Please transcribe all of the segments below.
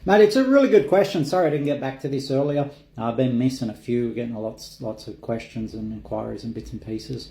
Mate, it's a really good question. Sorry I didn't get back to this earlier. I've been missing a few, getting lots of questions and inquiries and bits and pieces.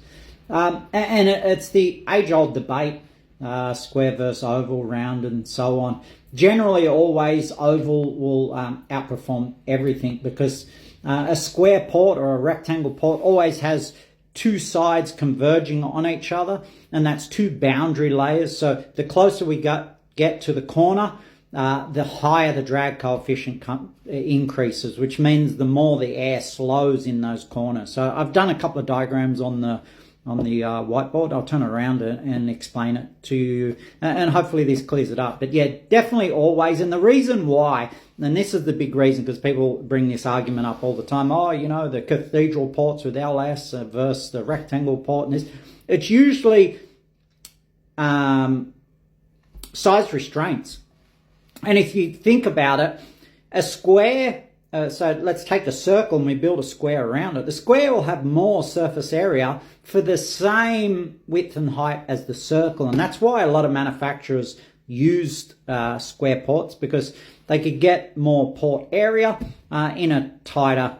And it's the age-old debate, square versus oval, round and so on. Generally, always oval will outperform everything because a square port or a rectangle port always has two sides converging on each other, and that's two boundary layers. So the closer we get to the corner, the higher the drag coefficient increases, which means the more the air slows in those corners. So I've done a couple of diagrams on the whiteboard. I'll turn it around and explain it to you, and hopefully this clears it up. But yeah, definitely always. And the reason why, and this is the big reason, because people bring this argument up all the time, oh, you know, the cathedral ports with LS versus the rectangle port, and this, it's usually size restraints. And if you think about it, a square, so let's take a circle and we build a square around it. The square will have more surface area for the same width and height as the circle. And that's why a lot of manufacturers used square ports, because they could get more port area in a tighter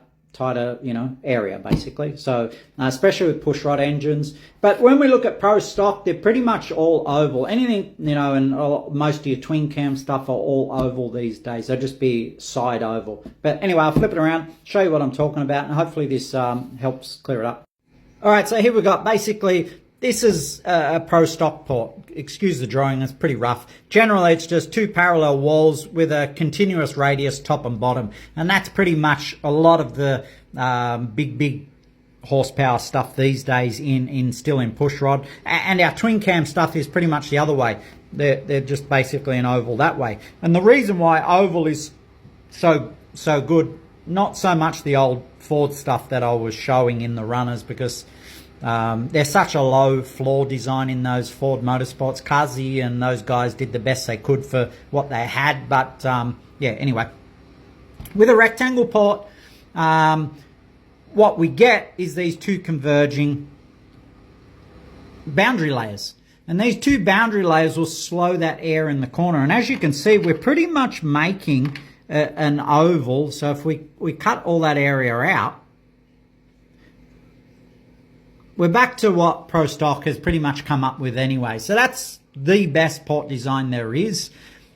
area, basically. So especially with push rod engines. But when we look at pro stock, they're pretty much all oval. Anything, and most of your twin cam stuff are all oval these days. They'll just be side oval. But anyway, I'll flip it around, show you what I'm talking about, and hopefully this helps clear it up. All right, so here we got basically, this is a pro stock port. Excuse the drawing, it's pretty rough. Generally, it's just two parallel walls with a continuous radius top and bottom. And that's pretty much a lot of the big horsepower stuff these days still in push rod. And our twin cam stuff is pretty much the other way. They're just basically an oval that way. And the reason why oval is so good, not so much the old Ford stuff that I was showing in the runners, because there's such a low floor design in those Ford Motorsports. Kazi and those guys did the best they could for what they had. But yeah, anyway, with a rectangle port, what we get is these two converging boundary layers. And these two boundary layers will slow that air in the corner. And as you can see, we're pretty much making an oval. So if we cut all that area out, we're back to what Pro Stock has pretty much come up with anyway. So that's the best port design there is.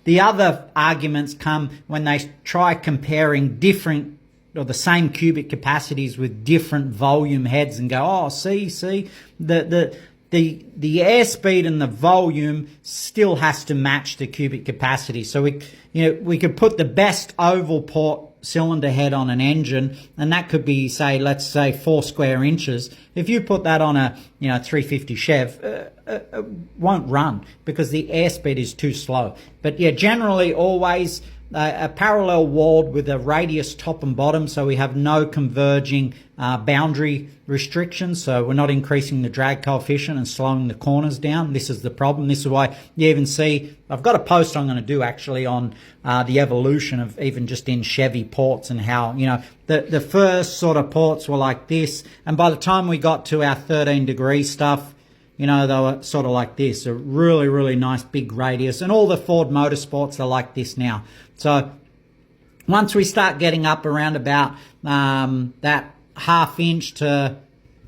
The other arguments come when they try comparing different or the same cubic capacities with different volume heads and go, oh, see, the airspeed and the volume still has to match the cubic capacity. So we could put the best oval port cylinder head on an engine, and that could be, say, let's say 4 square inches. If you put that on a 350 Chev, it won't run because the airspeed is too slow. But yeah, generally always a parallel walled with a radius top and bottom, so we have no converging boundary restrictions, so we're not increasing the drag coefficient and slowing the corners down. This is the problem. This is why you even see, I've got a post I'm going to do actually on the evolution of even just in Chevy ports, and how the first sort of ports were like this, and by the time we got to our 13-degree stuff, they were sort of like this, a really, really nice big radius. And all the Ford Motorsports are like this now. So once we start getting up around about that 1/2 inch to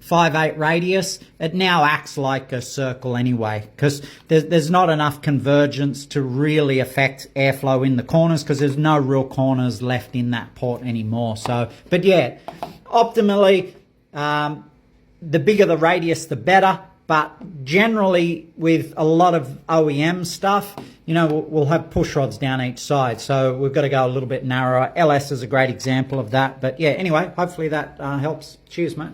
5/8 radius, it now acts like a circle anyway, because there's not enough convergence to really affect airflow in the corners, because there's no real corners left in that port anymore. So, but yeah, optimally, the bigger the radius, the better. But generally, with a lot of OEM stuff, we'll have push rods down each side. So we've got to go a little bit narrower. LS is a great example of that. But yeah, anyway, hopefully that helps. Cheers, mate.